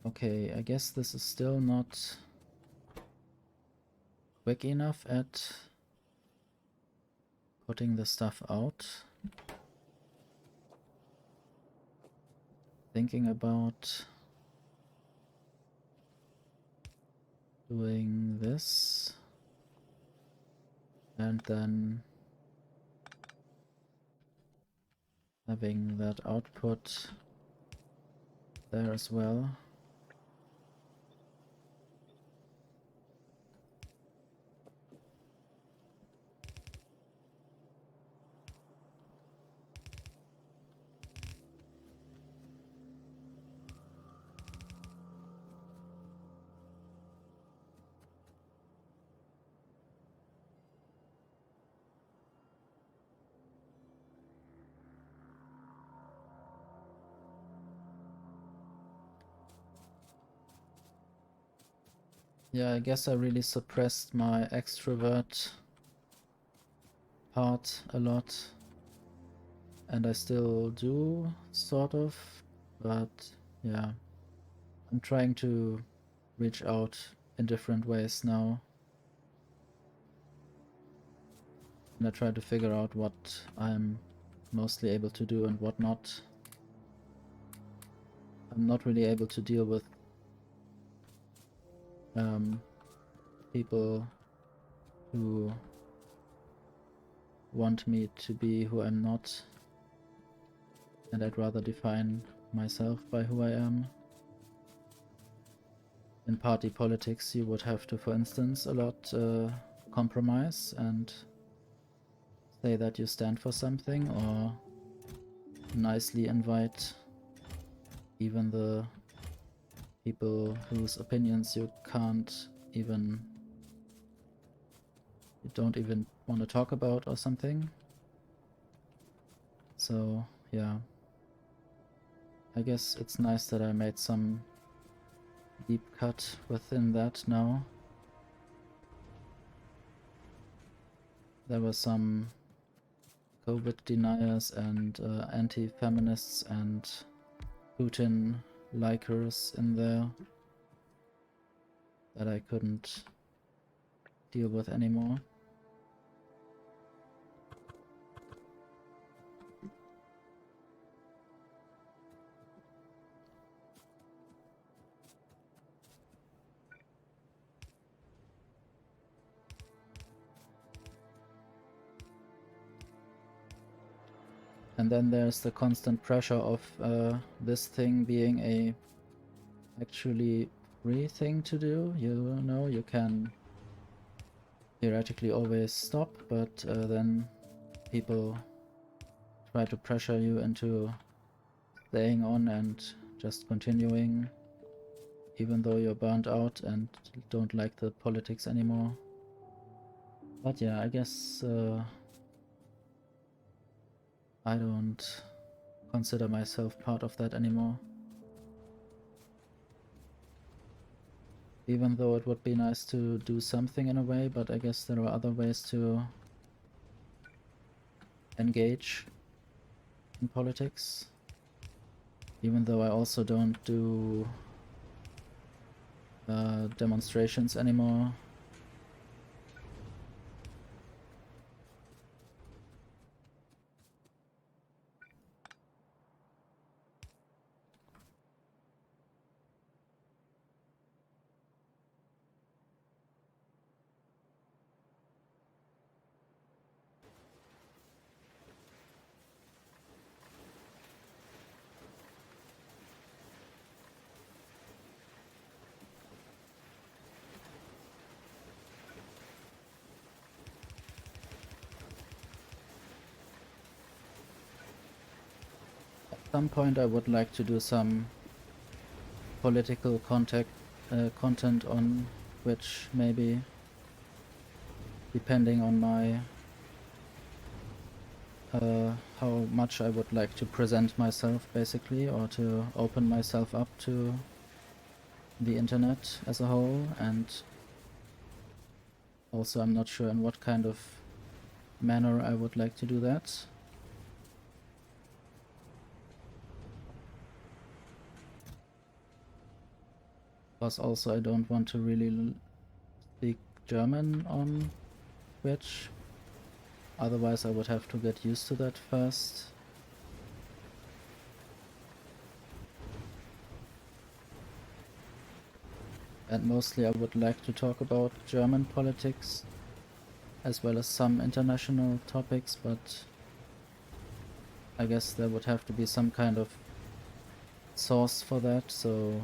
Okay, I guess this is still not quick enough at putting the stuff out. Thinking about doing this and then having that output there as well. Yeah, I guess I really suppressed my extrovert part a lot, and I still do, sort of, but yeah, I'm trying to reach out in different ways now, and I try to figure out what I'm mostly able to do and what not. I'm not really able to deal with people who want me to be who I'm not, and I'd rather define myself by who I am. In party politics, you would have to, for instance, a lot compromise and say that you stand for something, or nicely invite even the people whose opinions you don't even want to talk about or something. So yeah, I guess it's nice that I made some deep cut within that now. There were some COVID deniers and anti-feminists and Putin likers in there that I couldn't deal with anymore. And then there's the constant pressure of this thing being a actually free thing to do. You know, you can theoretically always stop, but then people try to pressure you into staying on and just continuing, even though you're burnt out and don't like the politics anymore. But yeah, I guess I don't consider myself part of that anymore. Even though it would be nice to do something in a way, but I guess there are other ways to engage in politics. Even though I also don't do demonstrations anymore. At some point I would like to do some political content on Twitch, maybe, depending on my how much I would like to present myself, basically, or to open myself up to the internet as a whole. And also I'm not sure in what kind of manner I would like to do that. Plus also I don't want to really speak German on Twitch. Otherwise I would have to get used to that first. And mostly I would like to talk about German politics as well as some international topics, but I guess there would have to be some kind of source for that, so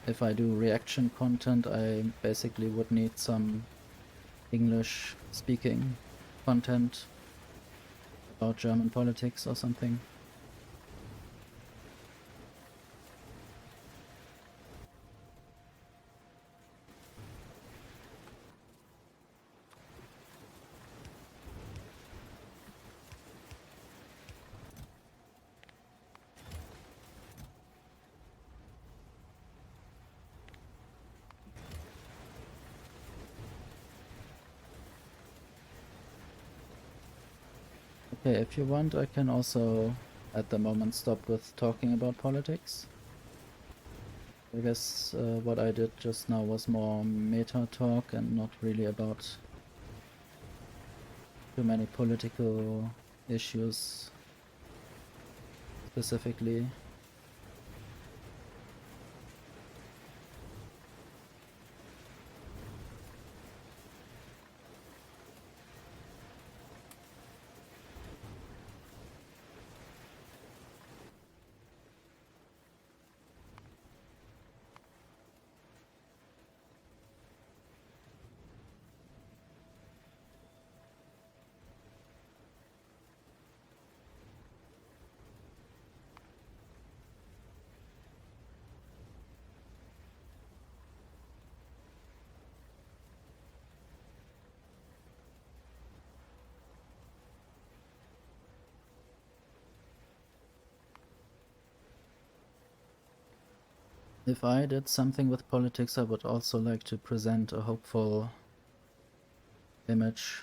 if I do reaction content I basically would need some English speaking content about German politics or something. Okay, if you want, I can also at the moment stop with talking about politics. I guess what I did just now was more meta talk and not really about too many political issues specifically. If I did something with politics, I would also like to present a hopeful image,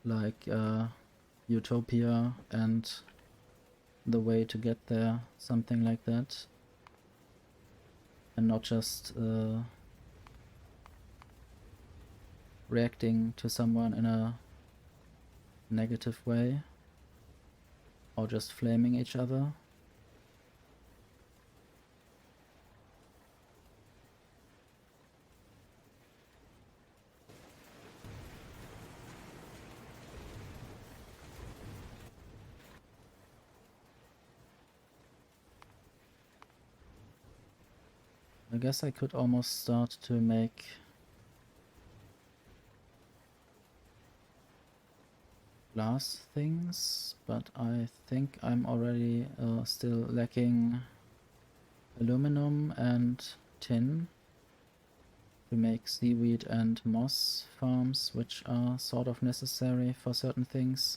like utopia and the way to get there, something like that, and not just reacting to someone in a negative way or just flaming each other. I guess I could almost start to make glass things, but I think I'm already still lacking aluminum and tin to make seaweed and moss farms, which are sort of necessary for certain things.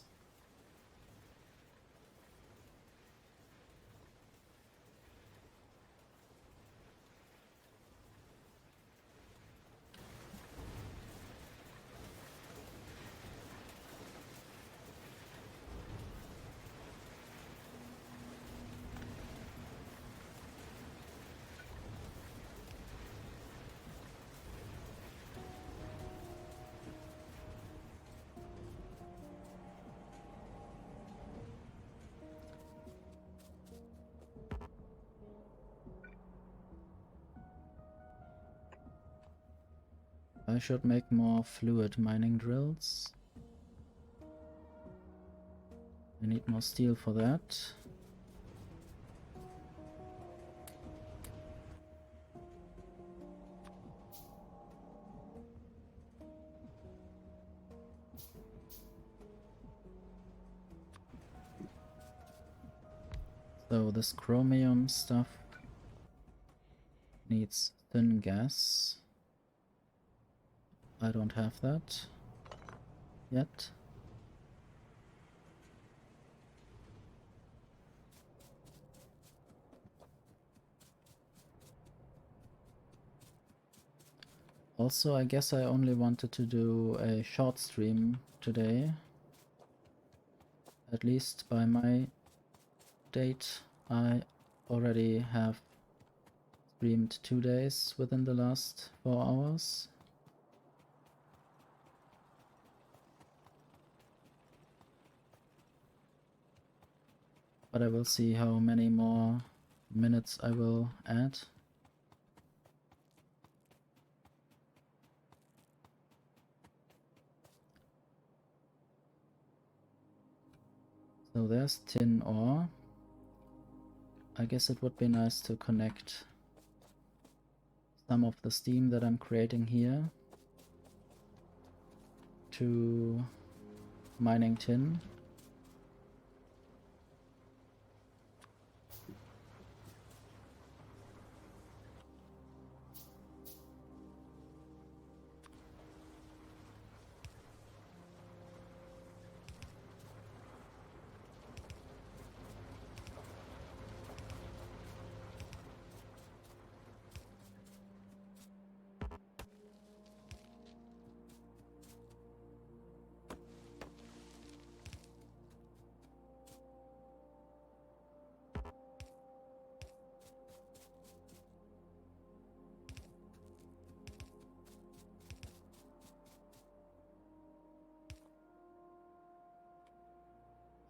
I should make more fluid mining drills. I need more steel for that. So this chromium stuff needs thin gas. I don't have that yet. Also, I guess I only wanted to do a short stream today. At least by my date, I already have streamed 2 days within the last 4 hours. But I will see how many more minutes I will add. So there's tin ore. I guess it would be nice to connect some of the steam that I'm creating here to mining tin.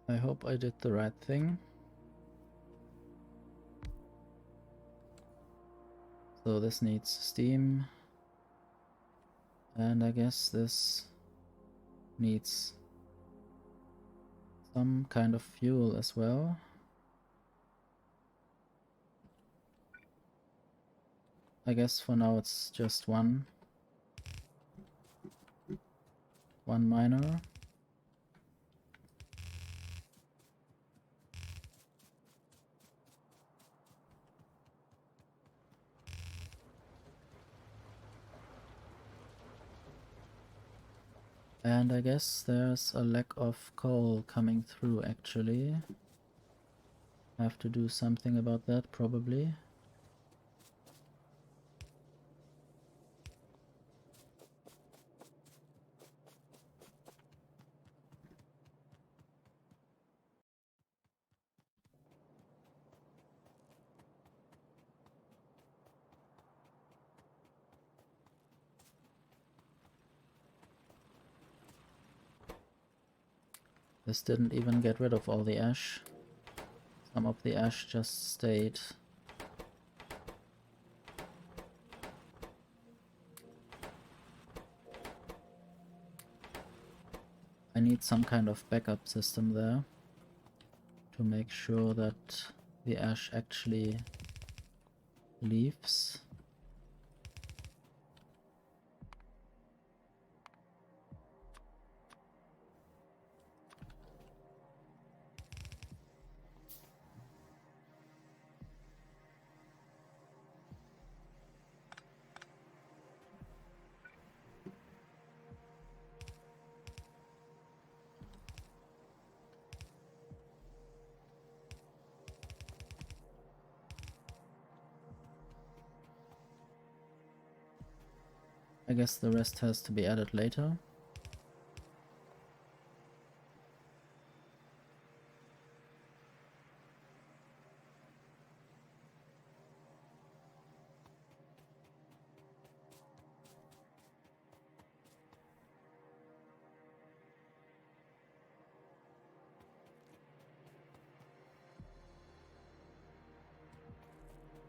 I hope I did the right thing. So this needs steam, and I guess this needs some kind of fuel as well. I guess for now it's just one miner. And I guess there's a lack of coal coming through actually. I have to do something about that probably. This didn't even get rid of all the ash. Some of the ash just stayed. I need some kind of backup system there to make sure that the ash actually leaves. I guess the rest has to be added later.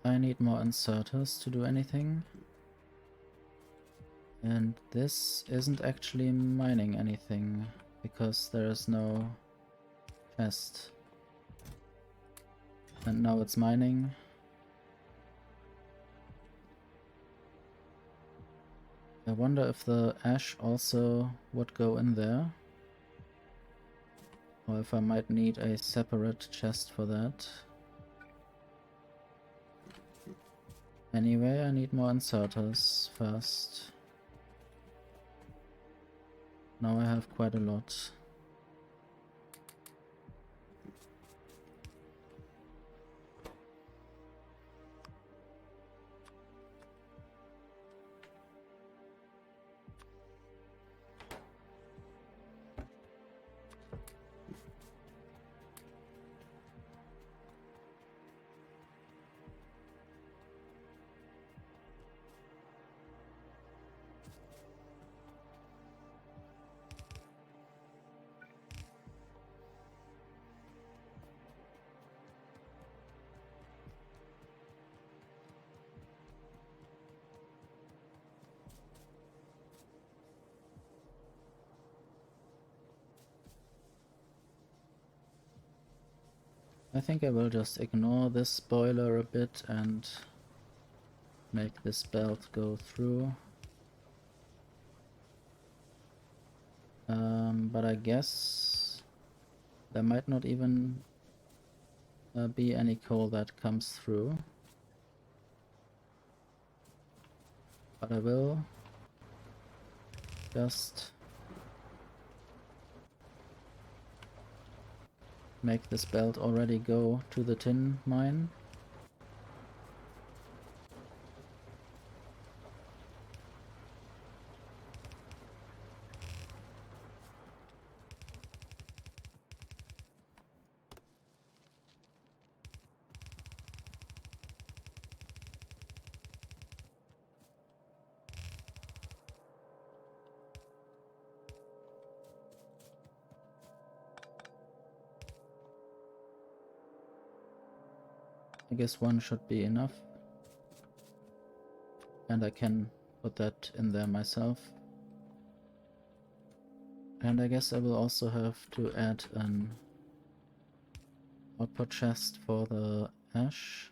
I need more inserters to do anything. And this isn't actually mining anything because there is no chest. And now it's mining. I wonder if the ash also would go in there. Or if I might need a separate chest for that. Anyway, I need more inserters first. Now I have quite a lot. I think I will just ignore this boiler a bit and make this belt go through. But I guess there might not even be any coal that comes through. But I will just make this belt already go to the tin mine. I guess one should be enough. And I can put that in there myself. And I guess I will also have to add an output chest for the ash.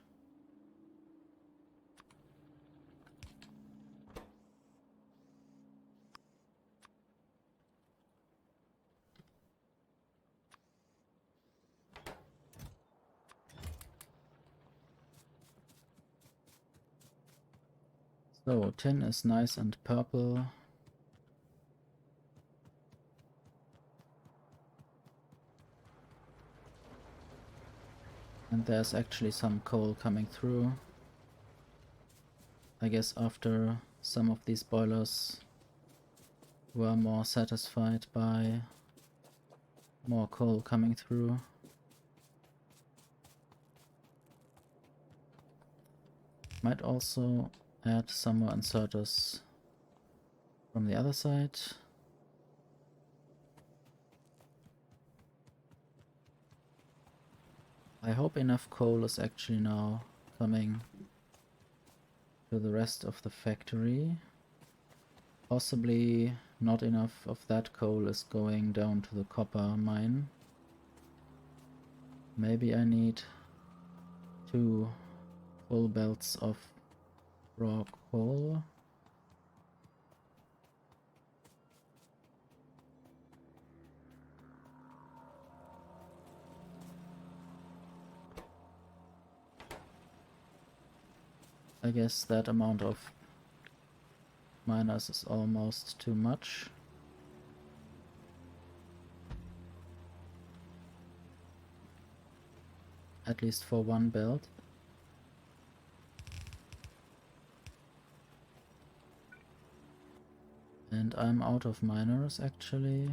So tin is nice and purple. And there's actually some coal coming through. I guess after some of these boilers were more satisfied by more coal coming through. Might also add some more inserters from the other side. I hope enough coal is actually now coming to the rest of the factory. Possibly not enough of that coal is going down to the copper mine. Maybe I need 2 full belts of raw coal. I guess that amount of miners is almost too much. At least for one belt. And I'm out of miners actually.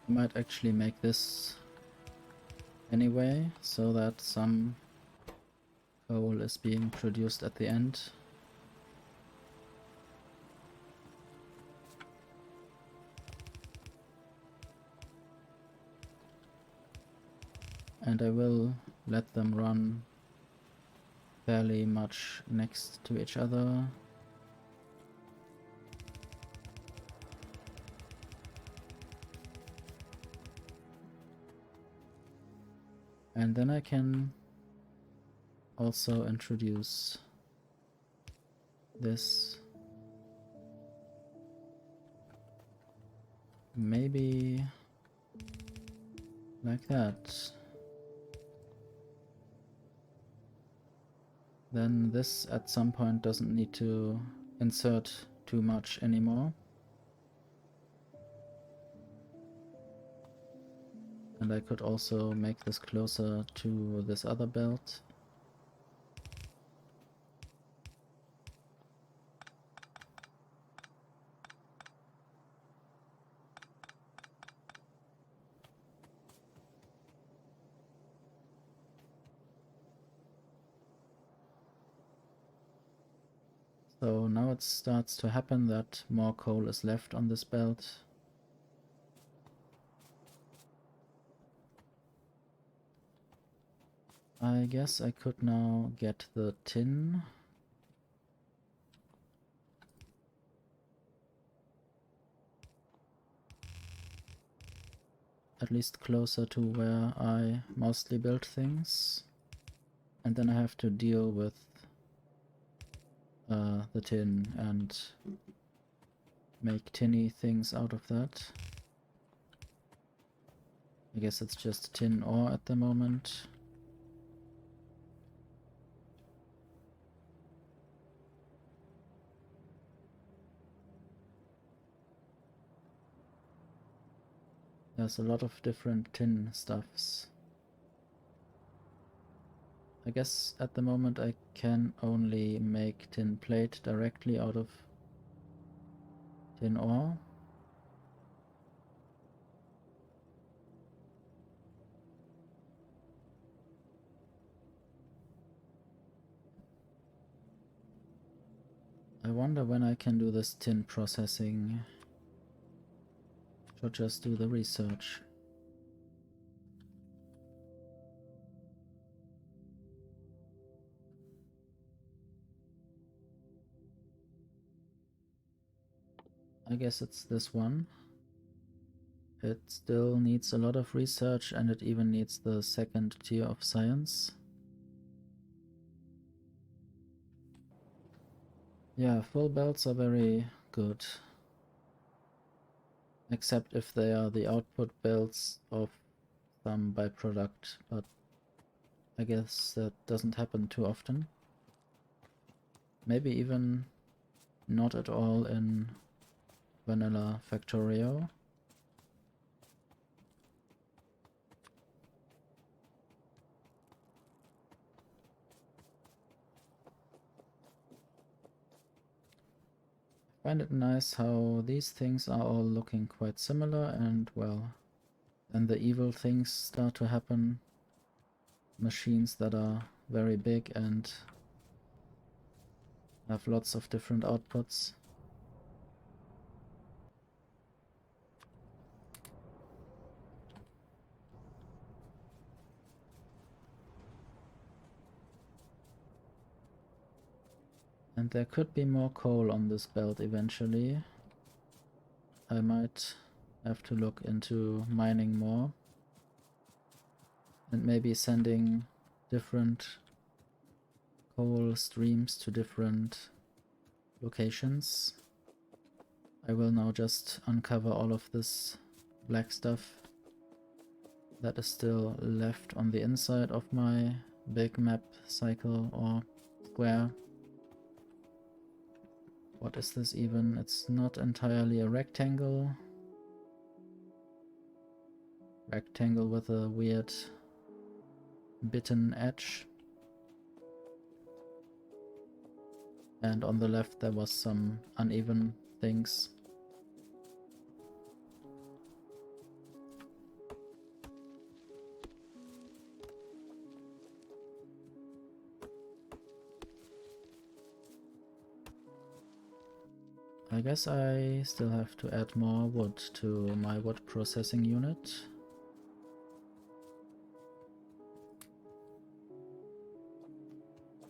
I might actually make this anyway, so that some coal is being produced at the end. And I will let them run fairly much next to each other. And then I can also introduce this. Maybe Like that. Then this at some point doesn't need to insert too much anymore. And I could also make this closer to this other belt. So now it starts to happen that more coal is left on this belt. I guess I could now get the tin. At least closer to where I mostly build things. And then I have to deal with the tin and make tinny things out of that. I guess it's just tin ore at the moment. There's a lot of different tin stuffs. I guess at the moment I can only make tin plate directly out of tin ore. I wonder when I can do this tin processing. Should just do the research. I guess it's this one. It still needs a lot of research and it even needs the second tier of science. Yeah, full belts are very good. Except if they are the output belts of some byproduct, but I guess that doesn't happen too often. Maybe even not at all in vanilla Factorio. I find it nice how these things are all looking quite similar, and well, then the evil things start to happen. Machines that are very big and have lots of different outputs. And there could be more coal on this belt eventually. I might have to look into mining more. And maybe sending different coal streams to different locations. I will now just uncover all of this black stuff that is still left on the inside of my big map cycle or square. What is this even? It's not entirely a rectangle. Rectangle with a weird bitten edge. And on the left there was some uneven things. I guess I still have to add more wood to my wood processing unit.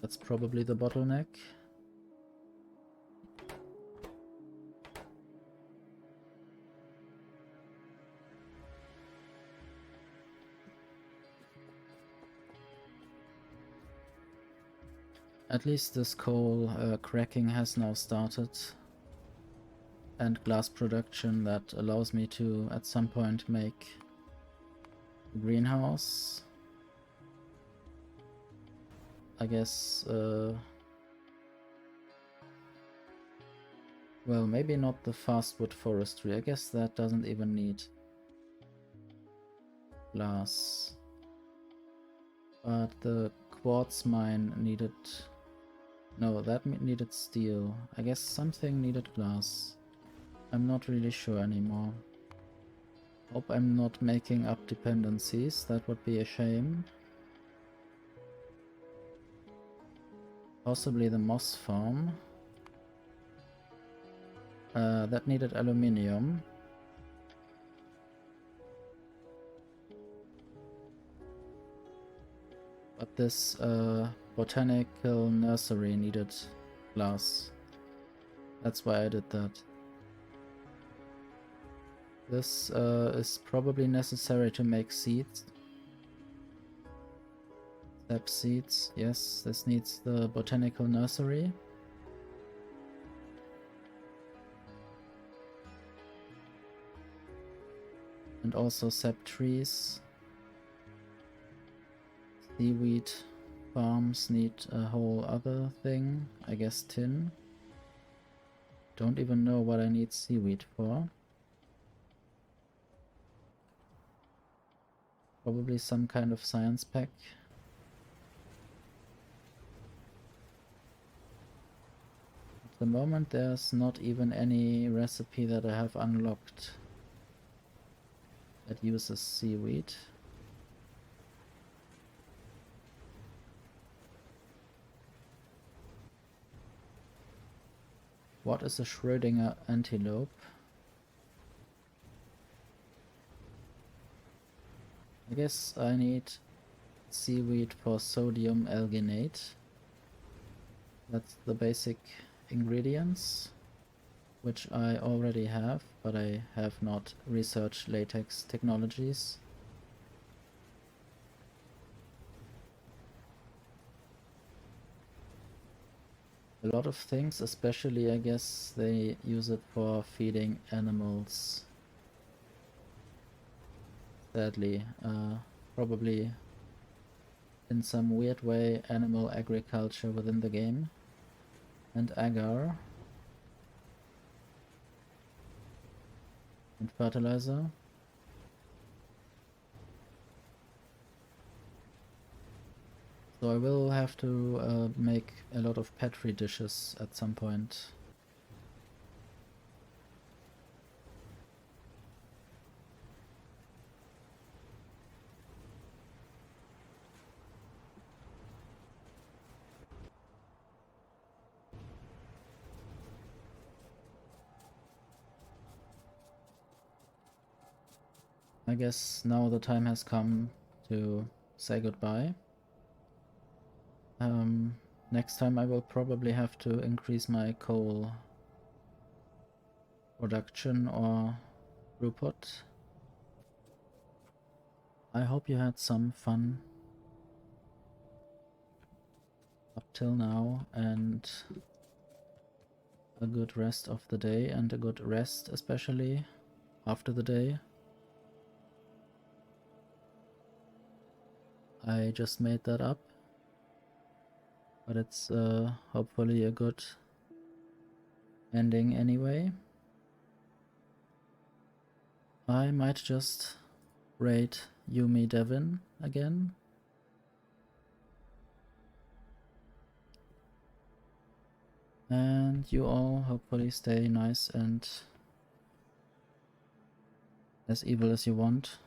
That's probably the bottleneck. At least this coal cracking has now started. And glass production that allows me to at some point make greenhouse. I guess, well, maybe not the fastwood forestry. I guess that doesn't even need glass. But the quartz mine needed... No, that needed steel. I guess something needed glass. I'm not really sure anymore. Hope I'm not making up dependencies. That would be a shame. Possibly the moss farm. That needed aluminium. But this botanical nursery needed glass. That's why I did that. This is probably necessary to make seeds. Sap seeds, yes, this needs the botanical nursery. And also sap trees. Seaweed farms need a whole other thing, I guess tin. Don't even know what I need seaweed for. Probably some kind of science pack. At the moment there's not even any recipe that I have unlocked that uses seaweed. What is a Schrödinger antelope? I guess I need seaweed for sodium alginate. That's the basic ingredients, which I already have, but I have not researched latex technologies. A lot of things, especially I guess they use it for feeding animals. Sadly, probably in some weird way animal agriculture within the game. And agar. And fertilizer. So I will have to make a lot of petri dishes at some point. I guess now the time has come to say goodbye. Next time I will probably have to increase my coal production or throughput. I hope you had some fun up till now and a good rest of the day and a good rest especially after the day. I just made that up, but it's hopefully a good ending anyway. I might just raid Yumi Devin again. And you all hopefully stay nice and as evil as you want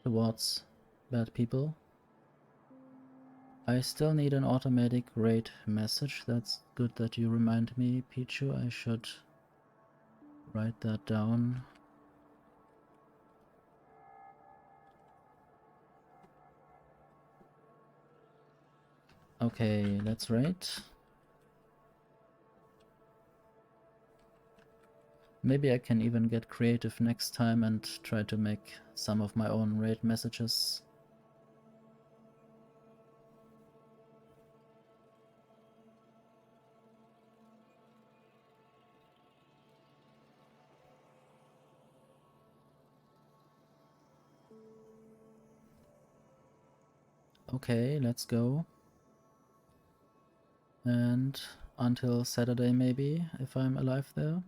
towards bad people. I still need an automatic raid message. That's good that you remind me, Pichu. I should write that down. Okay, let's raid. Maybe I can even get creative next time and try to make some of my own raid messages. Okay, let's go. And until Saturday maybe, if I'm alive there.